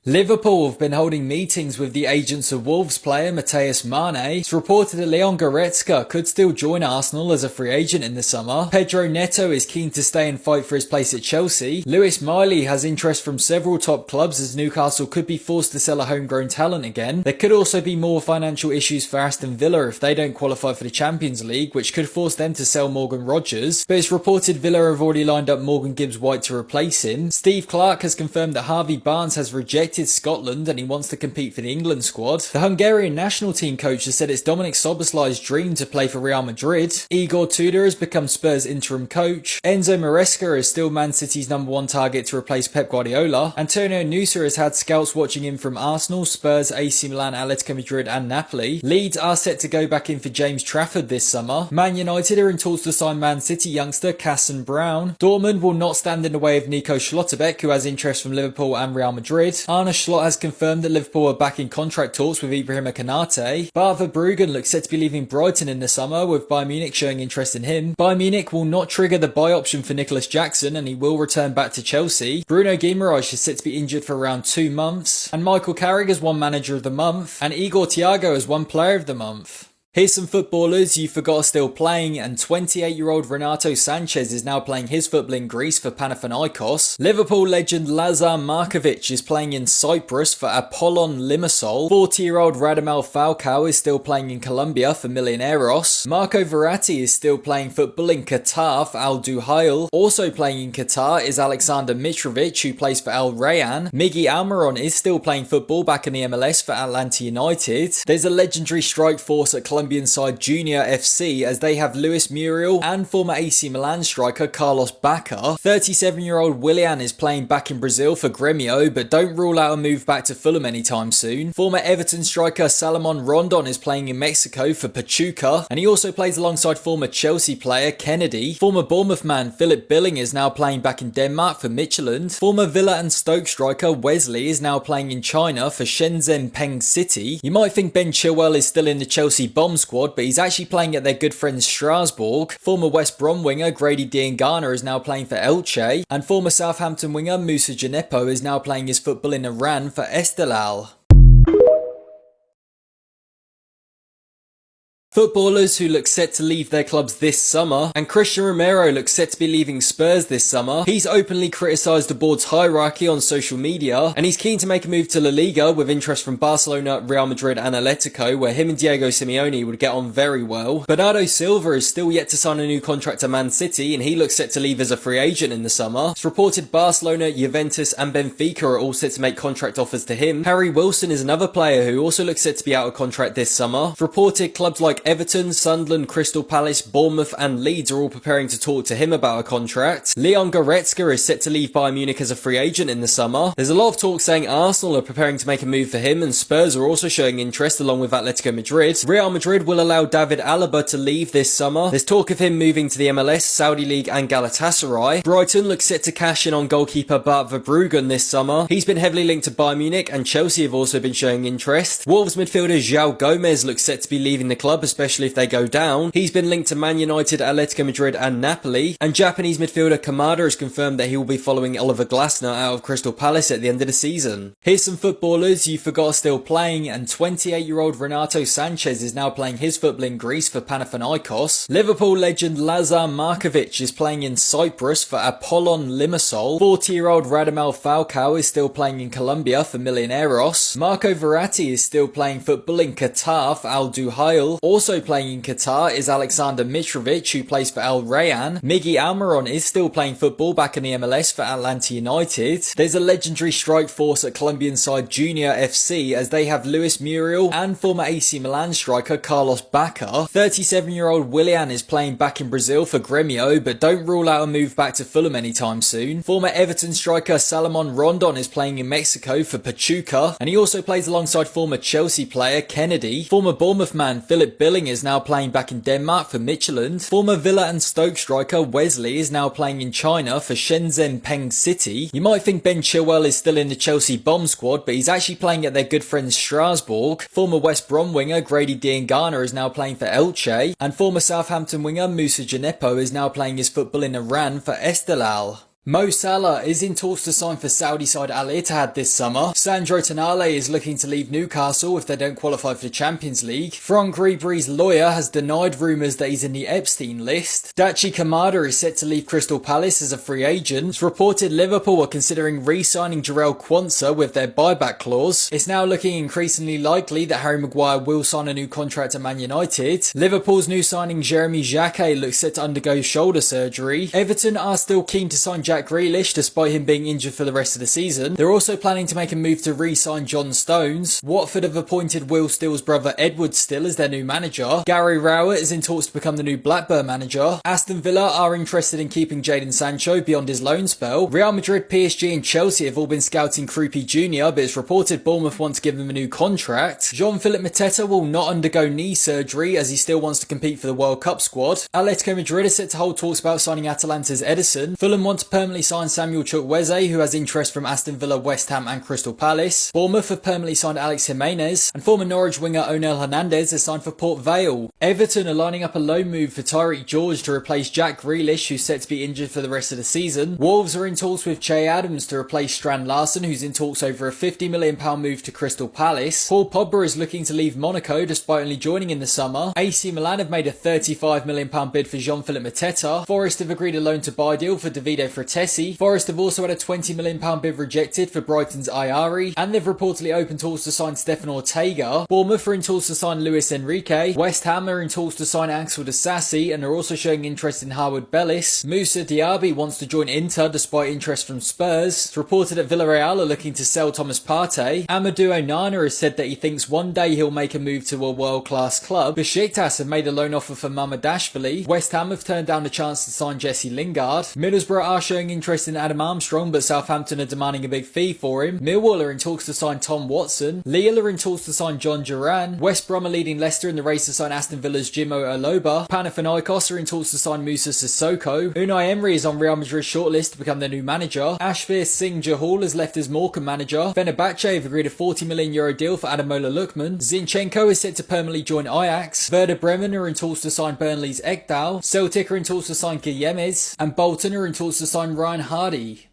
Liverpool have been holding meetings with the agents of Wolves player Matheus Mane. It's reported that Leon Goretzka could still join Arsenal as a free agent in the summer. Pedro Neto is keen to stay and fight for his place at Chelsea. Lewis Miley has interest from several top clubs as Newcastle could be forced to sell a homegrown talent again. There could also be more financial issues for Aston Villa if they don't qualify for the Champions League, which could force them to sell Morgan Rogers. But it's reported Villa have already lined up Morgan Gibbs-White to replace him. Steve Clarke has confirmed that Harvey Barnes has rejected Scotland and he wants to compete for the England squad. The Hungarian national team coach has said it's Dominik Szoboszlai's dream to play for Real Madrid. Igor Tudor has become Spurs interim coach. Enzo Maresca is still Man City's #1 target to replace Pep Guardiola. Antonio Nusa has had scouts watching him from Arsenal, Spurs, AC Milan, Atletico Madrid and Napoli. Leeds are set to go back in for James Trafford this summer. Man United are in talks to sign Man City youngster Casson Brown. Dortmund will not stand in the way of Nico Schlotterbeck, who has interest from Liverpool and Real Madrid. Arne Slot has confirmed that Liverpool are back in contract talks with Ibrahima Konate. Bart Verbruggen looks set to be leaving Brighton in the summer, with Bayern Munich showing interest in him. Bayern Munich will not trigger the buy option for Nicholas Jackson and he will return back to Chelsea. Bruno Guimaraes is set to be injured for around 2 months. And Michael Carrick has won Manager of the Month. And Igor Thiago has won Player of the Month. Here's some footballers you forgot are still playing, and 28-year-old Renato Sanchez is now playing his football in Greece for Panathinaikos. Liverpool legend Lazar Markovic is playing in Cyprus for Apollon Limassol. 40-year-old Radamel Falcao is still playing in Colombia for Millonarios. Marco Verratti is still playing football in Qatar for Al Duhail. Also playing in Qatar is Alexander Mitrovic, who plays for Al Rayyan. Miggy Almiron is still playing football back in the MLS for Atlanta United. There's a legendary strike force at Colombian side Junior FC as they have Luis Muriel and former AC Milan striker Carlos Bacca. 37-year-old Willian is playing back in Brazil for Grêmio, but don't rule out a move back to Fulham anytime soon. Former Everton striker Salomon Rondon is playing in Mexico for Pachuca, and he also plays alongside former Chelsea player Kennedy. Former Bournemouth man Philip Billing is now playing back in Denmark for Midtjylland. Former Villa and Stoke striker Wesley is now playing in China for Shenzhen Peng City. You might think Ben Chilwell is still in the Chelsea bomb squad, but he's actually playing at their good friends Strasbourg. Former West Brom winger Grady Diangana is now playing for Elche, and former Southampton winger Moussa Djenepo is now playing his football in Iran for Esteghlal. Footballers who look set to leave their clubs this summer, and Christian Romero looks set to be leaving Spurs this summer. He's openly criticised the board's hierarchy on social media, and he's keen to make a move to La Liga with interest from Barcelona, Real Madrid and Atletico, where him and Diego Simeone would get on very well. Bernardo Silva is still yet to sign a new contract to Man City, and he looks set to leave as a free agent in the summer. It's reported Barcelona, Juventus and Benfica are all set to make contract offers to him. Harry Wilson is another player who also looks set to be out of contract this summer. It's reported clubs like Everton, Sunderland, Crystal Palace, Bournemouth and Leeds are all preparing to talk to him about a contract. Leon Goretzka is set to leave Bayern Munich as a free agent in the summer. There's a lot of talk saying Arsenal are preparing to make a move for him, and Spurs are also showing interest along with Atletico Madrid. Real Madrid will allow David Alaba to leave this summer. There's talk of him moving to the MLS, Saudi League and Galatasaray. Brighton looks set to cash in on goalkeeper Bart Verbruggen this summer. He's been heavily linked to Bayern Munich, and Chelsea have also been showing interest. Wolves midfielder João Gomez looks set to be leaving the club, especially if they go down. He's been linked to Man United, Atletico Madrid and Napoli. And Japanese midfielder Kamada has confirmed that he will be following Oliver Glasner out of Crystal Palace at the end of the season. Here's some footballers you forgot are still playing, and 28-year-old Renato Sanchez is now playing his football in Greece for Panathinaikos. Liverpool legend Lazar Markovic is playing in Cyprus for Apollon Limassol. 40-year-old Radamel Falcao is still playing in Colombia for Millonarios. Marco Verratti is still playing football in Qatar for Al Duhail. Also playing in Qatar is Alexander Mitrovic, who plays for Al Rayyan. Miggy Almiron is still playing football back in the MLS for Atlanta United. There's a legendary strike force at Colombian side Junior FC as they have Luis Muriel and former AC Milan striker Carlos Bacca. 37-year-old Willian is playing back in Brazil for Grêmio, but don't rule out a move back to Fulham anytime soon. Former Everton striker Salomon Rondon is playing in Mexico for Pachuca, and he also plays alongside former Chelsea player Kennedy. Former Bournemouth man Philip Billing is now playing back in Denmark for Midtjylland. Former Villa and Stoke striker Wesley is now playing in China for Shenzhen Peng City. You might think Ben Chilwell is still in the Chelsea bomb squad, but he's actually playing at their good friends Strasbourg. Former West Brom winger Grady Diangana is now playing for Elche, and former Southampton winger Moussa Djenepo is now playing his football in Iran for Esteghlal. Mo Salah is in talks to sign for Saudi side Al Ittihad this summer. Sandro Tonali is looking to leave Newcastle if they don't qualify for the Champions League. Franck Ribery's lawyer has denied rumours that he's in the Epstein list. Dachi Kamada is set to leave Crystal Palace as a free agent. It's reported Liverpool are considering re-signing Jarell Quansah with their buyback clause. It's now looking increasingly likely that Harry Maguire will sign a new contract at Man United. Liverpool's new signing Jeremy Jacquet looks set to undergo shoulder surgery. Everton are still keen to sign Jack Grealish despite him being injured for the rest of the season. They're also planning to make a move to re-sign John Stones. Watford have appointed Will Steele's brother Edward Steele as their new manager. Gary Rowett is in talks to become the new Blackburn manager. Aston Villa are interested in keeping Jadon Sancho beyond his loan spell. Real Madrid, PSG and Chelsea have all been scouting Krupi Jr, but it's reported Bournemouth want to give him a new contract. Jean-Philippe Mateta will not undergo knee surgery as he still wants to compete for the World Cup squad. Atletico Madrid is set to hold talks about signing Atalanta's Ederson. Fulham want to permanently signed Samuel Chukwueze, who has interest from Aston Villa, West Ham and Crystal Palace. Bournemouth have permanently signed Alex Jimenez, and former Norwich winger Onel Hernandez has signed for Port Vale. Everton are lining up a loan move for Tyreek George to replace Jack Grealish, who's set to be injured for the rest of the season. Wolves are in talks with Che Adams to replace Strand Larsen, who's in talks over a £50 million move to Crystal Palace. Paul Pogba is looking to leave Monaco despite only joining in the summer. AC Milan have made a £35 million bid for Jean-Philippe Mateta. Forest have agreed a loan to buy deal for Davide Fratesi. Forest have also had a £20 million bid rejected for Brighton's Ayari, and they've reportedly opened talks to sign Stefan Ortega. Bournemouth are in talks to sign Luis Enrique. West Ham are in talks to sign Axel Disasi and are also showing interest in Harwood Bellis. Moussa Diaby wants to join Inter despite interest from Spurs. It's reported that Villarreal are looking to sell Thomas Partey. Amadou Onana has said that he thinks one day he'll make a move to a world-class club. Besiktas have made a loan offer for Mamadashvili. West Ham have turned down the chance to sign Jesse Lingard. Middlesbrough are showing interest in Adam Armstrong, but Southampton are demanding a big fee for him. Millwall are in talks to sign Tom Watson. Lille are in talks to sign John Duran. West Brom are leading Leicester in the race to sign Aston Villa's Jimo Aloba. Panathinaikos are in talks to sign Moussa Sissoko. Unai Emery is on Real Madrid's shortlist to become their new manager. Ashvir Singh Jahal has left as Morecambe manager. Fenerbahce have agreed a €40 million deal for Adamola Lookman. Zinchenko is set to permanently join Ajax. Werder Bremen are in talks to sign Burnley's Ekdal. Celtic are in talks to sign Guillemez. And Bolton are in talks to sign Ryan Hardy.